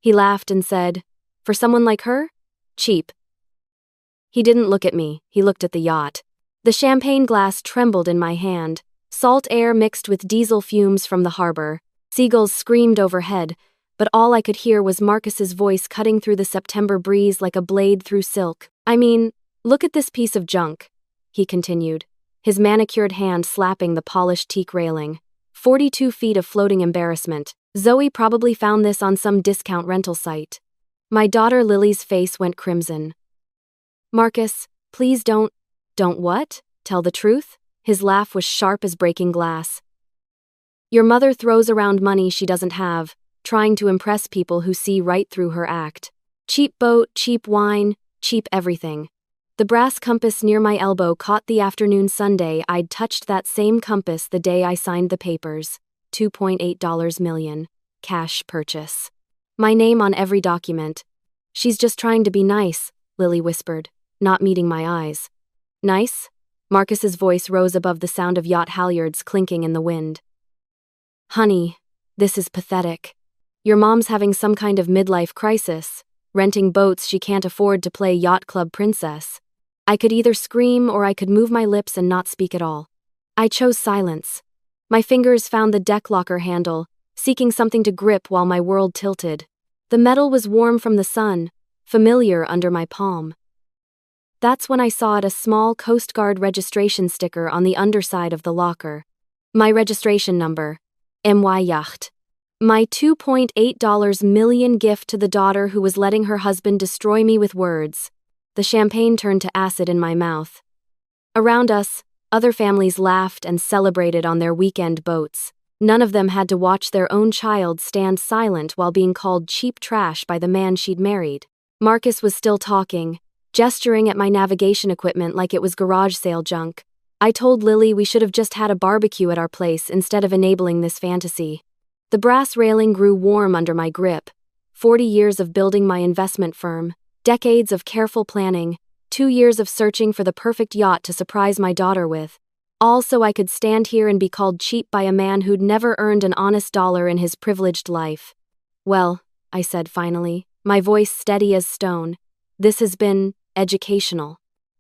He laughed and said, "For someone like her? Cheap." He didn't look at me, he looked at the yacht. The champagne glass trembled in my hand. Salt air mixed with diesel fumes from the harbor. Seagulls screamed overhead, but all I could hear was Marcus's voice cutting through the September breeze like a blade through silk. "I mean, look at this piece of junk," he continued, his manicured hand slapping the polished teak railing. 42 feet of floating embarrassment. Zoe probably found this on some discount rental site. My daughter Lily's face went crimson. "Marcus, please don't what? Tell the truth?" His laugh was sharp as breaking glass. "Your mother throws around money she doesn't have, trying to impress people who see right through her act. Cheap boat, cheap wine, cheap everything." The brass compass near my elbow caught the afternoon Sunday I'd touched that same compass the day I signed the papers. $2.8 million. Cash purchase. My name on every document. "She's just trying to be nice," Lily whispered, not meeting my eyes. "Nice?" Marcus's voice rose above the sound of yacht halyards clinking in the wind. "Honey, this is pathetic. Your mom's having some kind of midlife crisis, renting boats she can't afford to play yacht club princess." I could either scream or I could move my lips and not speak at all. I chose silence. My fingers found the deck locker handle, seeking something to grip while my world tilted. The metal was warm from the sun, familiar under my palm. That's when I saw a small Coast Guard registration sticker on the underside of the locker. My registration number, MY Yacht. My $2.8 million gift to the daughter who was letting her husband destroy me with words. The champagne turned to acid in my mouth. Around us, other families laughed and celebrated on their weekend boats. None of them had to watch their own child stand silent while being called cheap trash by the man she'd married. Marcus was still talking, gesturing at my navigation equipment like it was garage sale junk. I told Lily we should have just had a barbecue at our place instead of enabling this fantasy. The brass railing grew warm under my grip. 40 years of building my investment firm, decades of careful planning, 2 years of searching for the perfect yacht to surprise my daughter with. All so I could stand here and be called cheap by a man who'd never earned an honest dollar in his privileged life. "Well," I said finally, my voice steady as stone, "this has been educational."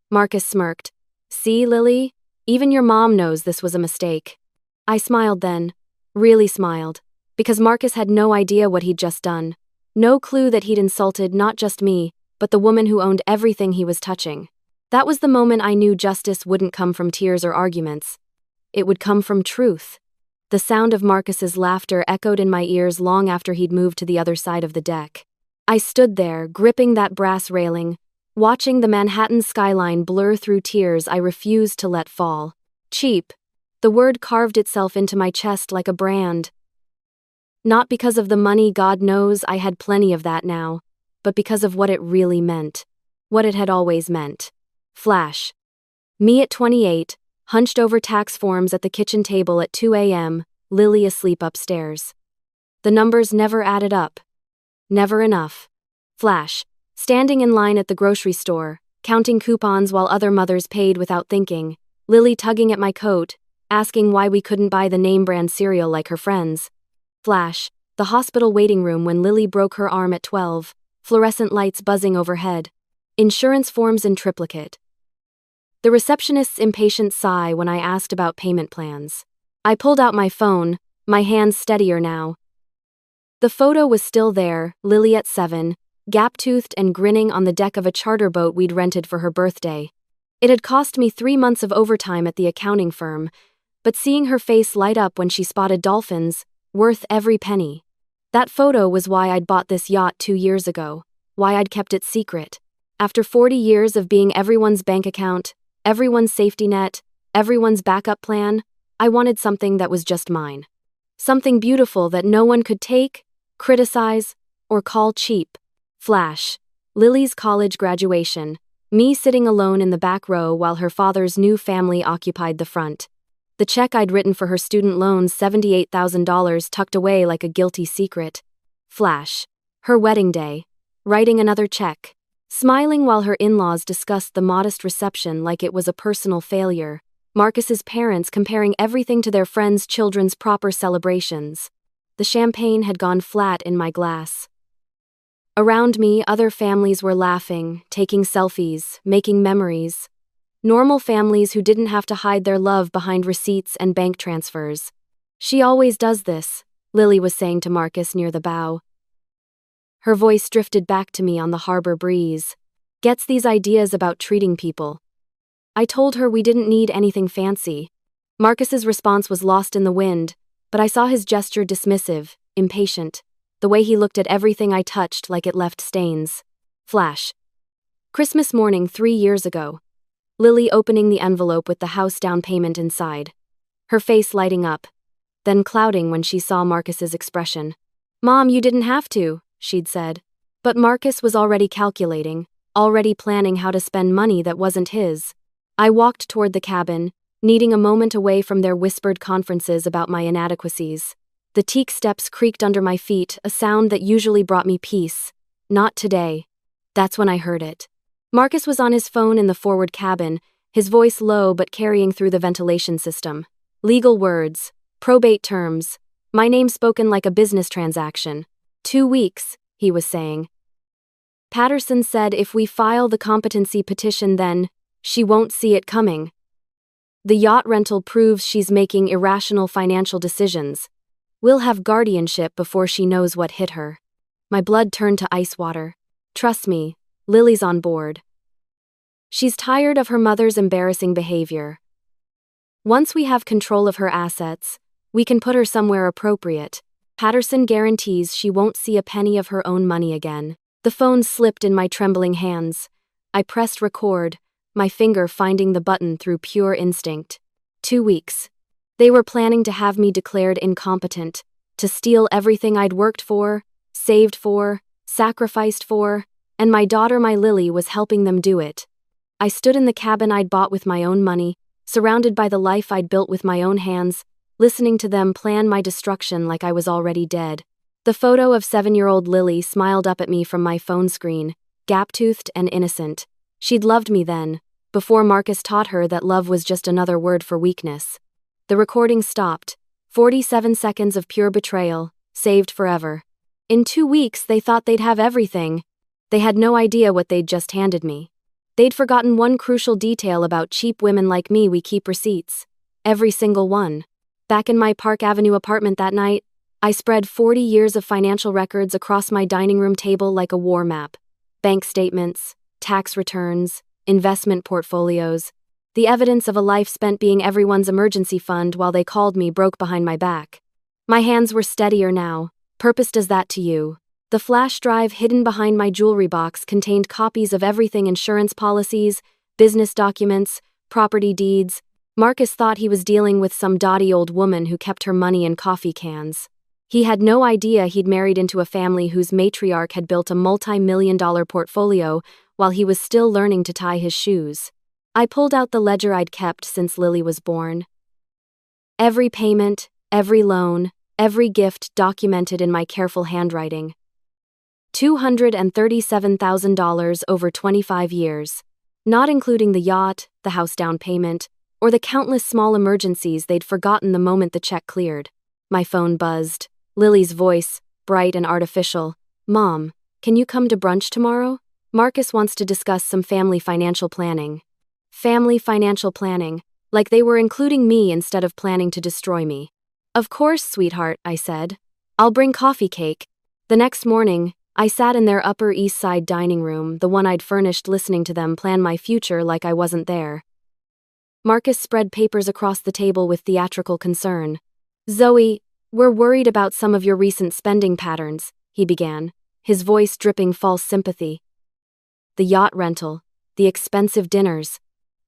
Marcus smirked. "See, Lily? Even your mom knows this was a mistake." I smiled then, really smiled, because Marcus had no idea what he'd just done. No clue that he'd insulted not just me, but the woman who owned everything he was touching. That was the moment I knew justice wouldn't come from tears or arguments. It would come from truth. The sound of Marcus's laughter echoed in my ears long after he'd moved to the other side of the deck. I stood there, gripping that brass railing, watching the Manhattan skyline blur through tears I refused to let fall. Cheap. The word carved itself into my chest like a brand. Not because of the money, God knows I had plenty of that now, but because of what it really meant. What it had always meant. Flash. Me at 28, hunched over tax forms at the kitchen table at 2 a.m., Lily asleep upstairs. The numbers never added up. Never enough. Flash. Standing in line at the grocery store, counting coupons while other mothers paid without thinking, Lily tugging at my coat, asking why we couldn't buy the name-brand cereal like her friends. Flash. The hospital waiting room when Lily broke her arm at 12, fluorescent lights buzzing overhead. Insurance forms in triplicate. The receptionist's impatient sigh when I asked about payment plans. I pulled out my phone, my hands steadier now. The photo was still there, Lily at 7, gap-toothed and grinning on the deck of a charter boat we'd rented for her birthday. It had cost me 3 months of overtime at the accounting firm, but seeing her face light up when she spotted dolphins, worth every penny. That photo was why I'd bought this yacht 2 years ago, why I'd kept it secret. After 40 years of being everyone's bank account, everyone's safety net, everyone's backup plan, I wanted something that was just mine. Something beautiful that no one could take, criticize, or call cheap. Flash. Lily's college graduation, me sitting alone in the back row while her father's new family occupied the front. The check I'd written for her student loans, $78,000 tucked away like a guilty secret. Flash. Her wedding day. Writing another check. Smiling while her in-laws discussed the modest reception like it was a personal failure. Marcus's parents comparing everything to their friends' children's proper celebrations. The champagne had gone flat in my glass. Around me, other families were laughing, taking selfies, making memories. Normal families who didn't have to hide their love behind receipts and bank transfers. "She always does this," Lily was saying to Marcus near the bow. Her voice drifted back to me on the harbor breeze. "Gets these ideas about treating people." I told her we didn't need anything fancy. Marcus's response was lost in the wind, but I saw his gesture dismissive, impatient. The way he looked at everything I touched like it left stains. Flash. Christmas morning 3 years ago. Lily opening the envelope with the house down payment inside. Her face lighting up, then clouding when she saw Marcus's expression. "Mom, you didn't have to," she'd said. But Marcus was already calculating, already planning how to spend money that wasn't his. I walked toward the cabin, needing a moment away from their whispered conferences about my inadequacies. The teak steps creaked under my feet, a sound that usually brought me peace. Not today. That's when I heard it. Marcus was on his phone in the forward cabin, his voice low but carrying through the ventilation system. Legal words, probate terms, my name spoken like a business transaction. 2 weeks, he was saying. Patterson said if we file the competency petition then, she won't see it coming. The yacht rental proves she's making irrational financial decisions. We'll have guardianship before she knows what hit her. My blood turned to ice water. Trust me, Lily's on board. She's tired of her mother's embarrassing behavior. Once we have control of her assets, we can put her somewhere appropriate. Patterson guarantees she won't see a penny of her own money again. The phone slipped in my trembling hands. I pressed record, my finger finding the button through pure instinct. 2 weeks. They were planning to have me declared incompetent, to steal everything I'd worked for, saved for, sacrificed for, and my daughter, my Lily, was helping them do it. I stood in the cabin I'd bought with my own money, surrounded by the life I'd built with my own hands, listening to them plan my destruction like I was already dead. The photo of 7-year-old Lily smiled up at me from my phone screen, gap-toothed and innocent. She'd loved me then, before Marcus taught her that love was just another word for weakness. The recording stopped. 47 seconds of pure betrayal, saved forever. In 2 weeks, they thought they'd have everything. They had no idea what they'd just handed me. They'd forgotten one crucial detail about cheap women like me: we keep receipts. Every single one. Back in my Park Avenue apartment that night, I spread 40 years of financial records across my dining room table like a war map. Bank statements, tax returns, investment portfolios. The evidence of a life spent being everyone's emergency fund while they called me broke behind my back. My hands were steadier now. Purpose does that to you. The flash drive hidden behind my jewelry box contained copies of everything: insurance policies, business documents, property deeds. Marcus thought he was dealing with some dotty old woman who kept her money in coffee cans. He had no idea he'd married into a family whose matriarch had built a multi-million-dollar portfolio while he was still learning to tie his shoes. I pulled out the ledger I'd kept since Lily was born. Every payment, every loan, every gift documented in my careful handwriting. $237,000 over 25 years, not including the yacht, the house down payment, or the countless small emergencies they'd forgotten the moment the check cleared. My phone buzzed. Lily's voice, bright and artificial. "Mom, can you come to brunch tomorrow? Marcus wants to discuss some family financial planning." Family financial planning, like they were including me instead of planning to destroy me. "Of course, sweetheart," I said. "I'll bring coffee cake." The next morning, I sat in their Upper East Side dining room, the one I'd furnished, listening to them plan my future like I wasn't there. Marcus spread papers across the table with theatrical concern. "Zoe, we're worried about some of your recent spending patterns," he began, his voice dripping false sympathy. "The yacht rental, the expensive dinners.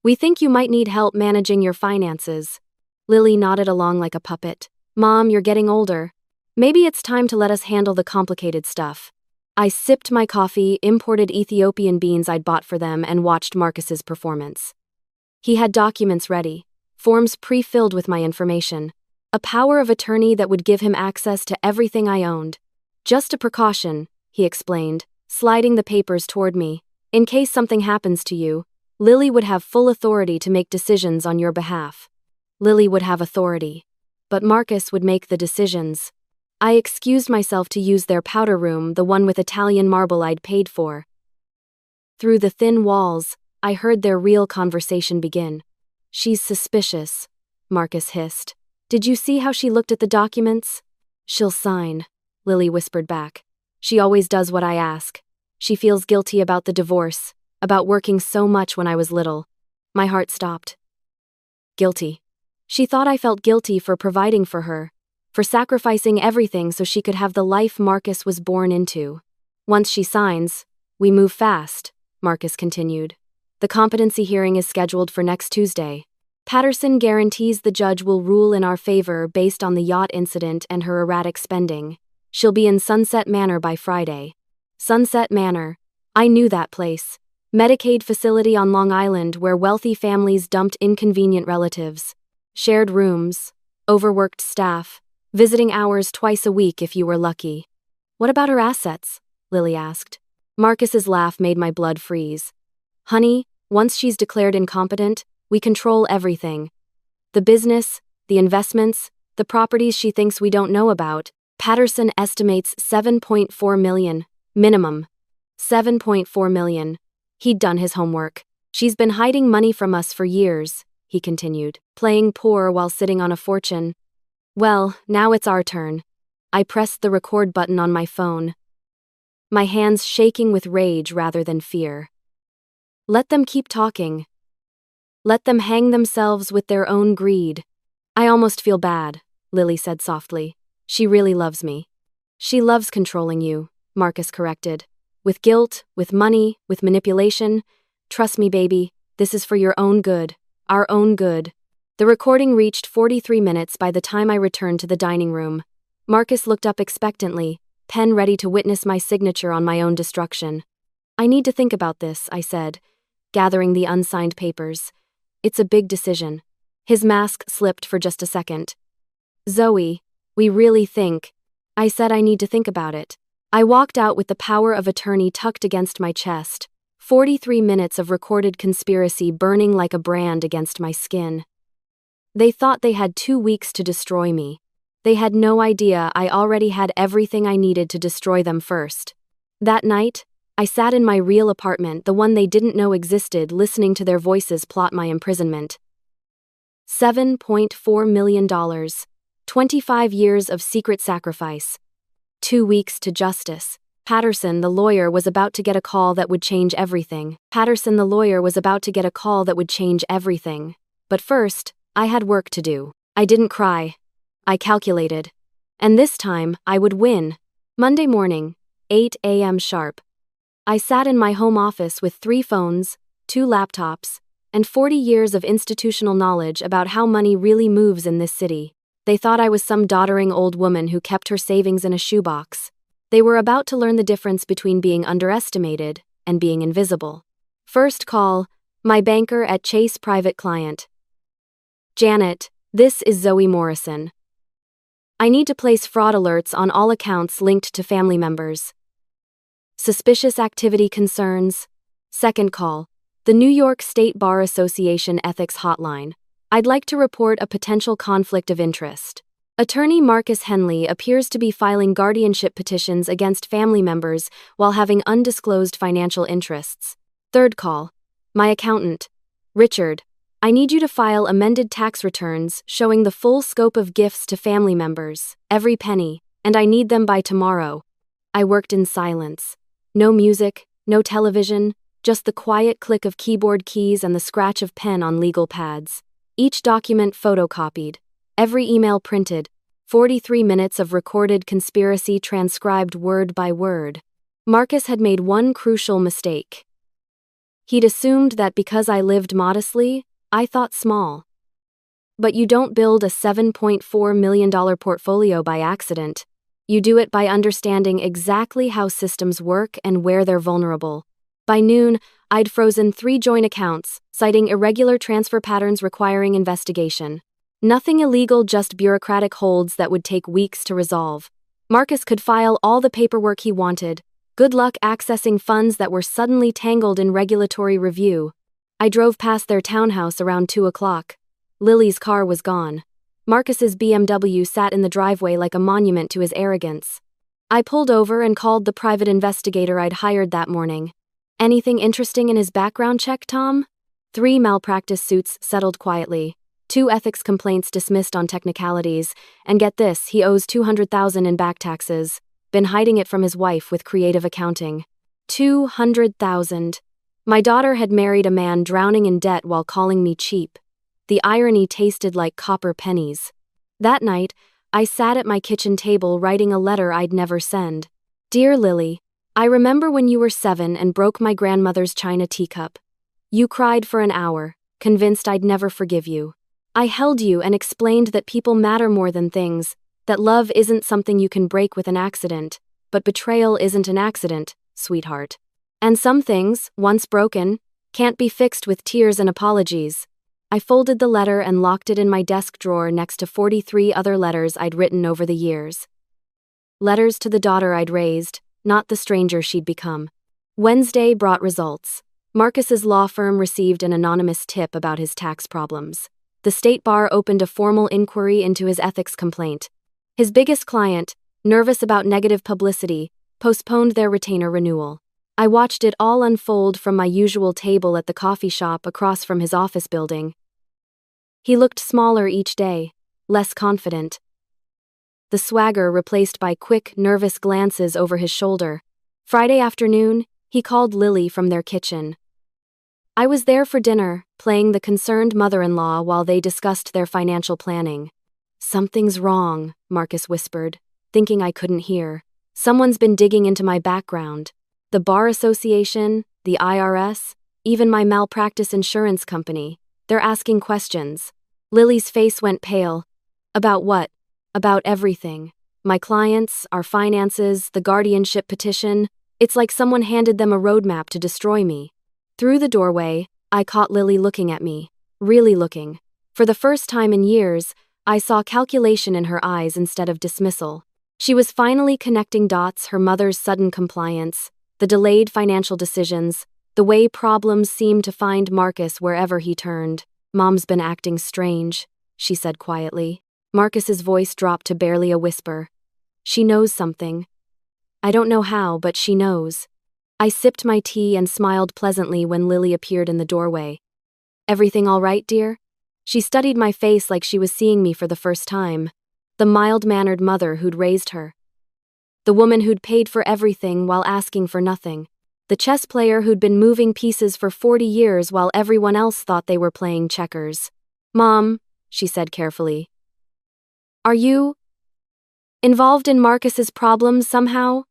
We think you might need help managing your finances." Lily nodded along like a puppet. "Mom, you're getting older. Maybe it's time to let us handle the complicated stuff." I sipped my coffee, imported Ethiopian beans I'd bought for them, and watched Marcus's performance. He had documents ready, forms pre-filled with my information, a power of attorney that would give him access to everything I owned. "Just a precaution," he explained, sliding the papers toward me. "In case something happens to you, Lily would have full authority to make decisions on your behalf." Lily would have authority, but Marcus would make the decisions. I excused myself to use their powder room, the one with Italian marble I'd paid for. Through the thin walls, I heard their real conversation begin. "She's suspicious," Marcus hissed. "Did you see how she looked at the documents?" "She'll sign," Lily whispered back. "She always does what I ask. She feels guilty about the divorce, about working so much when I was little." My heart stopped. Guilty. She thought I felt guilty for providing for her, for sacrificing everything so she could have the life Marcus was born into. "Once she signs, we move fast," Marcus continued. "The competency hearing is scheduled for next Tuesday. Patterson guarantees the judge will rule in our favor based on the yacht incident and her erratic spending. She'll be in Sunset Manor by Friday." Sunset Manor. I knew that place. Medicaid facility on Long Island where wealthy families dumped inconvenient relatives. Shared rooms, overworked staff, visiting hours twice a week if you were lucky. "What about her assets?" Lily asked. Marcus's laugh made my blood freeze. "Honey, once she's declared incompetent, we control everything. The business, the investments, the properties she thinks we don't know about. Patterson estimates $7.4 million, minimum. $7.4 million. He'd done his homework. She's been hiding money from us for years," he continued, "playing poor while sitting on a fortune. Well, now it's our turn." I pressed the record button on my phone, my hands shaking with rage rather than fear. Let them keep talking. Let them hang themselves with their own greed. "I almost feel bad," Lily said softly. "She really loves me." "She loves controlling you," Marcus corrected. "With guilt, with money, with manipulation. Trust me, baby, this is for your own good, our own good." The recording reached 43 minutes by the time I returned to the dining room. Marcus looked up expectantly, pen ready to witness my signature on my own destruction. "I need to think about this," I said, gathering the unsigned papers. "It's a big decision." His mask slipped for just a second. "Zoe, we really think." I said I need to think about it. I walked out with the power of attorney tucked against my chest, 43 minutes of recorded conspiracy burning like a brand against my skin. They thought they had 2 weeks to destroy me. They had no idea I already had everything I needed to destroy them first. That night, I sat in my real apartment, the one they didn't know existed, listening to their voices plot my imprisonment. $7.4 million. 25 years of secret sacrifice. 2 weeks to justice. Patterson, the lawyer, was about to get a call that would change everything. Patterson, the lawyer, was about to get a call that would change everything. But first, I had work to do. I didn't cry. I calculated. And this time, I would win. Monday morning, 8 a.m. sharp. I sat in my home office with 3 phones, 2 laptops, and 40 years of institutional knowledge about how money really moves in this city. They thought I was some doddering old woman who kept her savings in a shoebox. They were about to learn the difference between being underestimated and being invisible. First call, my banker at Chase Private Client. "Janet, this is Zoe Morrison. I need to place fraud alerts on all accounts linked to family members. Suspicious activity concerns." Second call, the New York State Bar Association Ethics Hotline. "I'd like to report a potential conflict of interest. Attorney Marcus Henley appears to be filing guardianship petitions against family members while having undisclosed financial interests." Third call, my accountant. "Richard, I need you to file amended tax returns showing the full scope of gifts to family members, every penny, and I need them by tomorrow." I worked in silence. No music, no television, just the quiet click of keyboard keys and the scratch of pen on legal pads. Each document photocopied, every email printed, 43 minutes of recorded conspiracy transcribed word by word. Marcus had made one crucial mistake. He'd assumed that because I lived modestly, I thought small. But you don't build a $7.4 million portfolio by accident. You do it by understanding exactly how systems work and where they're vulnerable. By noon, I'd frozen 3 joint accounts, citing irregular transfer patterns requiring investigation. Nothing illegal, just bureaucratic holds that would take weeks to resolve. Marcus could file all the paperwork he wanted. Good luck accessing funds that were suddenly tangled in regulatory review. I drove past their townhouse around 2 o'clock. Lily's car was gone. Marcus's BMW sat in the driveway like a monument to his arrogance. I pulled over and called the private investigator I'd hired that morning. Anything interesting in his background check, Tom? 3 malpractice suits settled quietly, 2 ethics complaints dismissed on technicalities, and get this, he owes $200,000 in back taxes. Been hiding it from his wife with creative accounting. $200,000. My daughter had married a man drowning in debt while calling me cheap. The irony tasted like copper pennies. That night, I sat at my kitchen table writing a letter I'd never send. Dear Lily, I remember when you were 7 and broke my grandmother's china teacup. You cried for an hour, convinced I'd never forgive you. I held you and explained that people matter more than things, that love isn't something you can break with an accident, but betrayal isn't an accident, sweetheart. And some things, once broken, can't be fixed with tears and apologies. I folded the letter and locked it in my desk drawer next to 43 other letters I'd written over the years. Letters to the daughter I'd raised, not the stranger she'd become. Wednesday brought results. Marcus's law firm received an anonymous tip about his tax problems. The state bar opened a formal inquiry into his ethics complaint. His biggest client, nervous about negative publicity, postponed their retainer renewal. I watched it all unfold from my usual table at the coffee shop across from his office building. He looked smaller each day, less confident. The swagger replaced by quick, nervous glances over his shoulder. Friday afternoon, he called Lily from their kitchen. I was there for dinner, playing the concerned mother-in-law while they discussed their financial planning. Something's wrong, Marcus whispered, thinking I couldn't hear. Someone's been digging into my background. The Bar Association, the IRS, even my malpractice insurance company. They're asking questions. Lily's face went pale. About what? About everything. My clients, our finances, the guardianship petition. It's like someone handed them a roadmap to destroy me. Through the doorway, I caught Lily looking at me. Really looking. For the first time in years, I saw calculation in her eyes instead of dismissal. She was finally connecting dots, her mother's sudden compliance, the delayed financial decisions, the way problems seemed to find Marcus wherever he turned. Mom's been acting strange, she said quietly. Marcus's voice dropped to barely a whisper. She knows something. I don't know how, but she knows. I sipped my tea and smiled pleasantly when Lily appeared in the doorway. Everything all right, dear? She studied my face like she was seeing me for the first time. The mild-mannered mother who'd raised her. The woman who'd paid for everything while asking for nothing. The chess player who'd been moving pieces for 40 years while everyone else thought they were playing checkers. Mom, she said carefully. Are you involved in Marcus's problems somehow?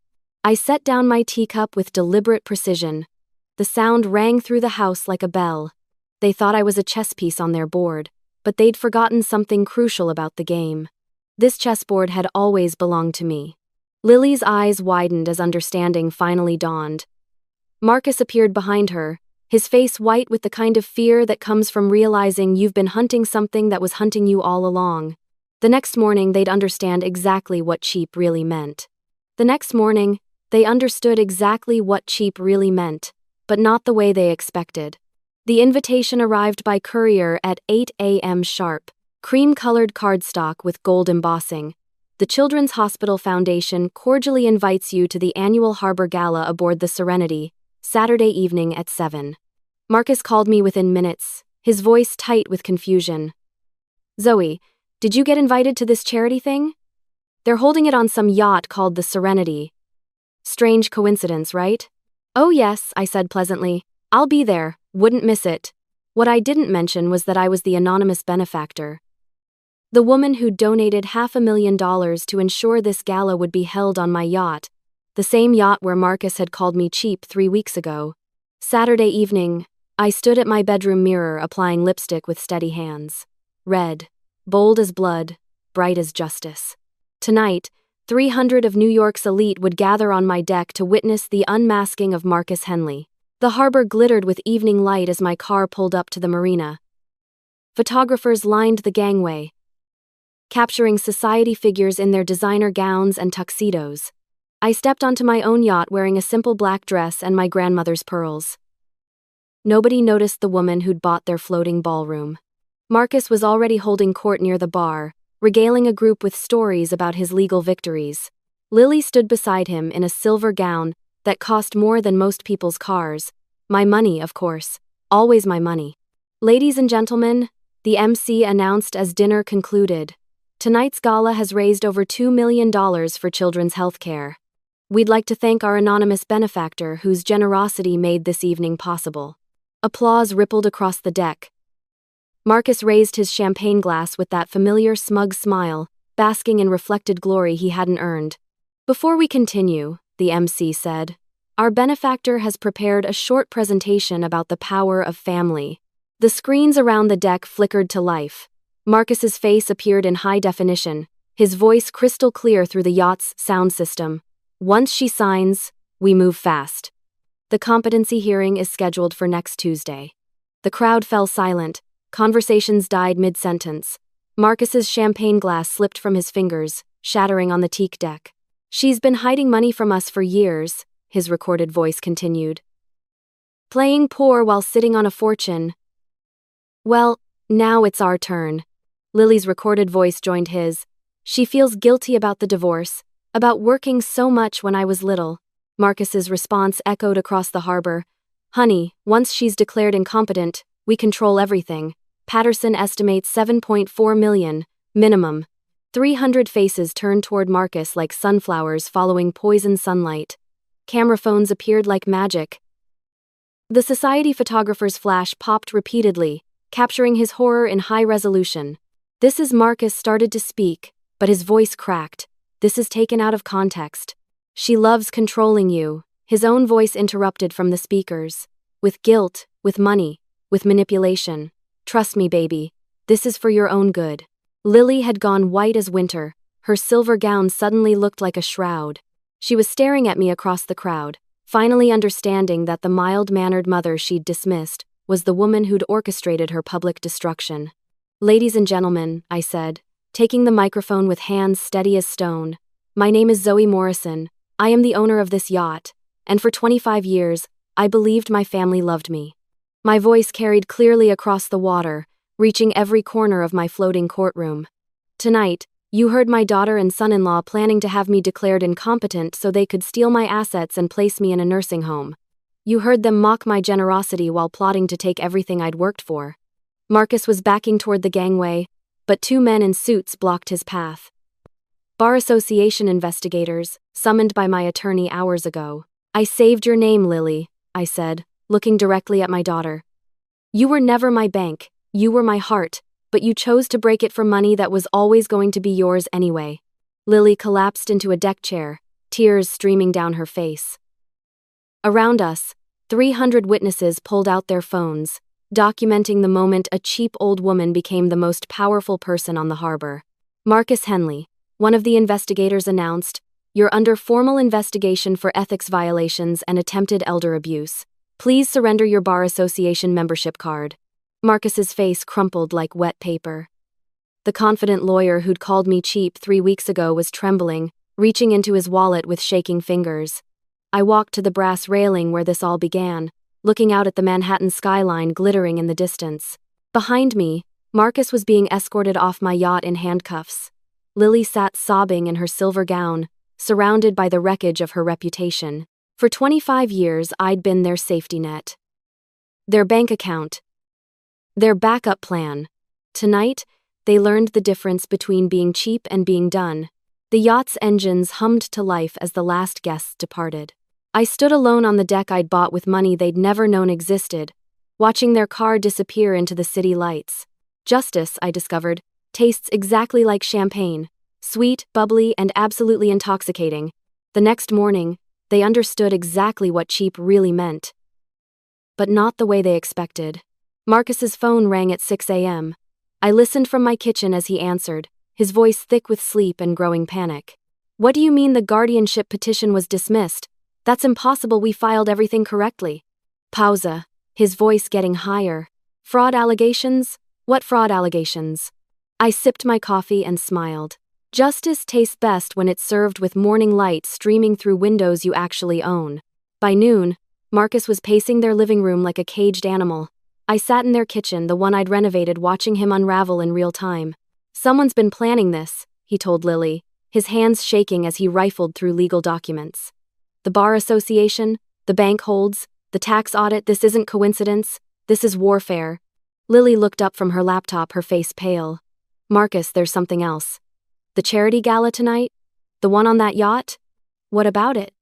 I set down my teacup with deliberate precision. The sound rang through the house like a bell. They thought I was a chess piece on their board, but they'd forgotten something crucial about the game. This chessboard had always belonged to me. Lily's eyes widened as understanding finally dawned. Marcus appeared behind her, his face white with the kind of fear that comes from realizing you've been hunting something that was hunting you all along. The next morning, they'd understand exactly what cheap really meant. The next morning, they understood exactly what cheap really meant, but not the way they expected. The invitation arrived by courier at 8 a.m. sharp, cream-colored cardstock with gold embossing. The Children's Hospital Foundation cordially invites you to the annual Harbor Gala aboard the Serenity, Saturday evening at 7. Marcus called me within minutes, his voice tight with confusion. Zoe, did you get invited to this charity thing? They're holding it on some yacht called the Serenity. Strange coincidence, right? Oh yes, I said pleasantly. I'll be there, wouldn't miss it. What I didn't mention was that I was the anonymous benefactor. The woman who'd donated $500,000 to ensure this gala would be held on my yacht, the same yacht where Marcus had called me cheap 3 weeks ago. Saturday evening, I stood at my bedroom mirror applying lipstick with steady hands. Red, bold as blood, bright as justice. Tonight, 300 of New York's elite would gather on my deck to witness the unmasking of Marcus Henley. The harbor glittered with evening light as my car pulled up to the marina. Photographers lined the gangway, capturing society figures in their designer gowns and tuxedos. I stepped onto my own yacht wearing a simple black dress and my grandmother's pearls. Nobody noticed the woman who'd bought their floating ballroom. Marcus was already holding court near the bar, regaling a group with stories about his legal victories. Lily stood beside him in a silver gown that cost more than most people's cars. My money, of course. Always my money. Ladies and gentlemen, the MC announced as dinner concluded. Tonight's gala has raised over $2 million for children's health care. We'd like to thank our anonymous benefactor whose generosity made this evening possible. Applause rippled across the deck. Marcus raised his champagne glass with that familiar smug smile, basking in reflected glory he hadn't earned. Before we continue, the MC said, our benefactor has prepared a short presentation about the power of family. The screens around the deck flickered to life. Marcus's face appeared in high definition, his voice crystal clear through the yacht's sound system. Once she signs, we move fast. The competency hearing is scheduled for next Tuesday. The crowd fell silent. Conversations died mid-sentence. Marcus's champagne glass slipped from his fingers, shattering on the teak deck. She's been hiding money from us for years, his recorded voice continued. Playing poor while sitting on a fortune. Well, now it's our turn. Lily's recorded voice joined his. She feels guilty about the divorce, about working so much when I was little. Marcus's response echoed across the harbor. Honey, once she's declared incompetent, we control everything. Patterson estimates 7.4 million, minimum. 300 faces turned toward Marcus like sunflowers following poison sunlight. Camera phones appeared like magic. The society photographer's flash popped repeatedly, capturing his horror in high resolution. This is Marcus started to speak, but his voice cracked. This is taken out of context. She loves controlling you, his own voice interrupted from the speakers. With guilt, with money, with manipulation. Trust me, baby. This is for your own good. Lily had gone white as winter. Her silver gown suddenly looked like a shroud. She was staring at me across the crowd, finally understanding that the mild-mannered mother she'd dismissed was the woman who'd orchestrated her public destruction. Ladies and gentlemen, I said, taking the microphone with hands steady as stone. My name is Zoe Morrison. I am the owner of this yacht, and for 25 years, I believed my family loved me. My voice carried clearly across the water, reaching every corner of my floating courtroom. Tonight, you heard my daughter and son-in-law planning to have me declared incompetent so they could steal my assets and place me in a nursing home. You heard them mock my generosity while plotting to take everything I'd worked for. Marcus was backing toward the gangway, but two men in suits blocked his path. Bar Association investigators, summoned by my attorney hours ago. I saved your name, Lily, I said, looking directly at my daughter. You were never my bank, you were my heart, but you chose to break it for money that was always going to be yours anyway. Lily collapsed into a deck chair, tears streaming down her face. Around us, 300 witnesses pulled out their phones, documenting the moment a cheap old woman became the most powerful person on the harbor. Marcus Henley, one of the investigators, announced, "You're under formal investigation for ethics violations and attempted elder abuse. Please surrender your Bar Association membership card." Marcus's face crumpled like wet paper. The confident lawyer who'd called me cheap 3 weeks ago was trembling, reaching into his wallet with shaking fingers. I walked to the brass railing where this all began, looking out at the Manhattan skyline glittering in the distance. Behind me, Marcus was being escorted off my yacht in handcuffs. Lily sat sobbing in her silver gown, surrounded by the wreckage of her reputation. For 25 years, I'd been their safety net. Their bank account. Their backup plan. Tonight, they learned the difference between being cheap and being done. The yacht's engines hummed to life as the last guests departed. I stood alone on the deck I'd bought with money they'd never known existed, watching their car disappear into the city lights. Justice, I discovered, tastes exactly like champagne, sweet, bubbly, and absolutely intoxicating. The next morning, they understood exactly what cheap really meant. But not the way they expected. Marcus's phone rang at 6 a.m. I listened from my kitchen as he answered, his voice thick with sleep and growing panic. "What do you mean the guardianship petition was dismissed? That's impossible, we filed everything correctly." Pausa, his voice getting higher. "Fraud allegations? What fraud allegations?" I sipped my coffee and smiled. Justice tastes best when it's served with morning light streaming through windows you actually own. By noon, Marcus was pacing their living room like a caged animal. I sat in their kitchen, the one I'd renovated, watching him unravel in real time. Someone's been planning this, he told Lily, his hands shaking as he rifled through legal documents. The bar association, the bank holds, the tax audit, this isn't coincidence, this is warfare. Lily looked up from her laptop, her face pale. Marcus, there's something else. The charity gala tonight? The one on that yacht? What about it?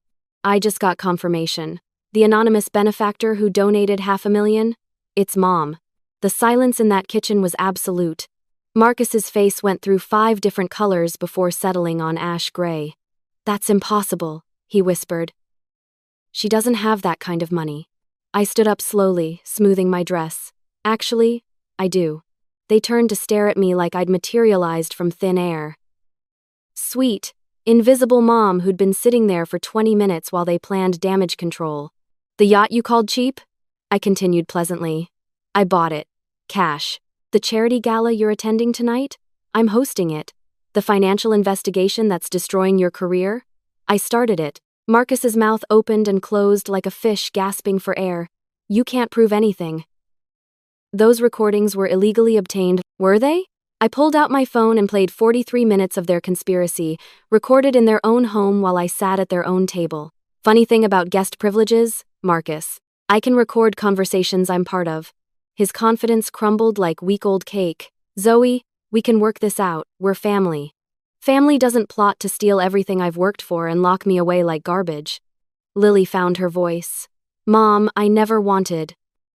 I just got confirmation. The anonymous benefactor who donated $500,000? It's Mom. The silence in that kitchen was absolute. Marcus's face went through 5 different colors before settling on ash gray. That's impossible, he whispered. She doesn't have that kind of money. I stood up slowly, smoothing my dress. Actually, I do. They turned to stare at me like I'd materialized from thin air. Sweet, invisible Mom who'd been sitting there for 20 minutes while they planned damage control. The yacht you called cheap? I continued pleasantly. I bought it. Cash. The charity gala you're attending tonight? I'm hosting it. The financial investigation that's destroying your career? I started it. Marcus's mouth opened and closed like a fish gasping for air. You can't prove anything. Those recordings were illegally obtained, were they? I pulled out my phone and played 43 minutes of their conspiracy, recorded in their own home while I sat at their own table. Funny thing about guest privileges, Marcus. I can record conversations I'm part of. His confidence crumbled like week-old cake. Zoe, we can work this out, we're family. Family doesn't plot to steal everything I've worked for and lock me away like garbage. Lily found her voice. Mom, I never wanted.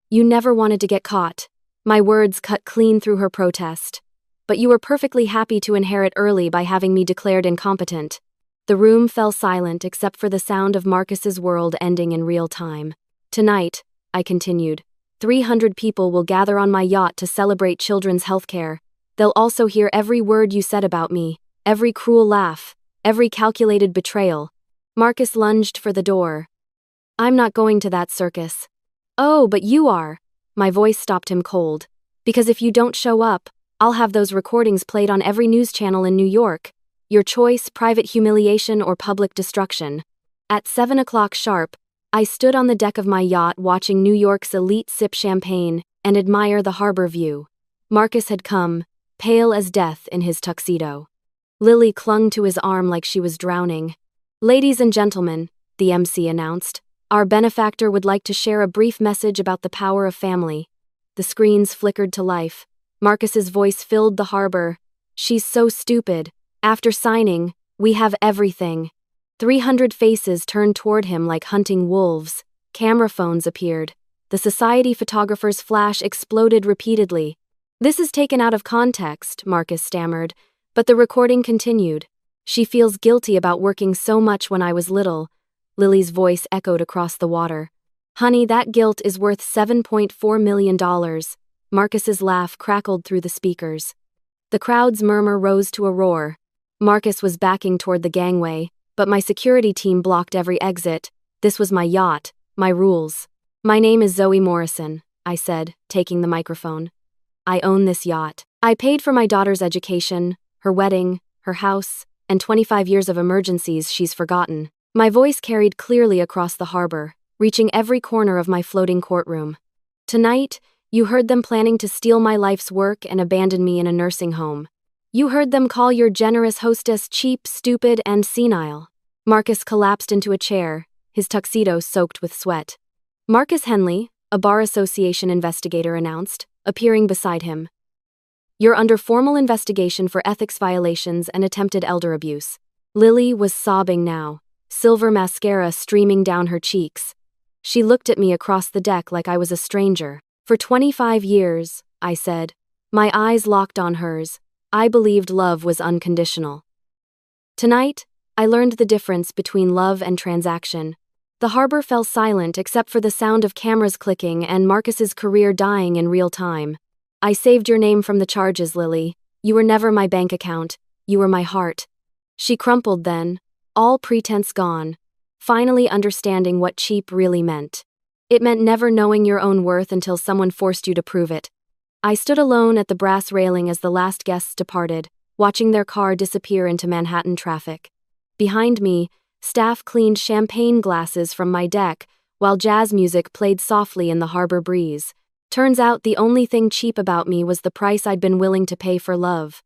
You never wanted to get caught. My words cut clean through her protest. But you were perfectly happy to inherit early by having me declared incompetent. The room fell silent except for the sound of Marcus's world ending in real time. Tonight, I continued, 300 people will gather on my yacht to celebrate children's health care. They'll also hear every word you said about me, every cruel laugh, every calculated betrayal. Marcus lunged for the door. I'm not going to that circus. Oh, but you are. My voice stopped him cold. Because if you don't show up, I'll have those recordings played on every news channel in New York. Your choice, private humiliation or public destruction. At 7 o'clock sharp, I stood on the deck of my yacht watching New York's elite sip champagne and admire the harbor view. Marcus had come, pale as death in his tuxedo. Lily clung to his arm like she was drowning. Ladies and gentlemen, the MC announced, our benefactor would like to share a brief message about the power of family. The screens flickered to life. Marcus's voice filled the harbor. She's so stupid. After signing, we have everything. 300 faces turned toward him like hunting wolves. Camera phones appeared. The society photographer's flash exploded repeatedly. This is taken out of context, Marcus stammered, but the recording continued. She feels guilty about working so much when I was little. Lily's voice echoed across the water. Honey, that guilt is worth $7.4 million. Marcus's laugh crackled through the speakers. The crowd's murmur rose to a roar. Marcus was backing toward the gangway, but my security team blocked every exit. This was my yacht, my rules. My name is Zoe Morrison, I said, taking the microphone. I own this yacht. I paid for my daughter's education, her wedding, her house, and 25 years of emergencies she's forgotten. My voice carried clearly across the harbor, reaching every corner of my floating courtroom. Tonight, you heard them planning to steal my life's work and abandon me in a nursing home. You heard them call your generous hostess cheap, stupid, and senile. Marcus collapsed into a chair, his tuxedo soaked with sweat. Marcus Henley, a bar association investigator announced, appearing beside him. You're under formal investigation for ethics violations and attempted elder abuse. Lily was sobbing now, silver mascara streaming down her cheeks. She looked at me across the deck like I was a stranger. For 25 years, I said. My eyes locked on hers. I believed love was unconditional. Tonight, I learned the difference between love and transaction. The harbor fell silent except for the sound of cameras clicking and Marcus's career dying in real time. I saved your name from the charges, Lily. You were never my bank account. You were my heart. She crumpled then, all pretense gone, finally understanding what cheap really meant. It meant never knowing your own worth until someone forced you to prove it. I stood alone at the brass railing as the last guests departed, watching their car disappear into Manhattan traffic. Behind me, staff cleaned champagne glasses from my deck, while jazz music played softly in the harbor breeze. Turns out the only thing cheap about me was the price I'd been willing to pay for love.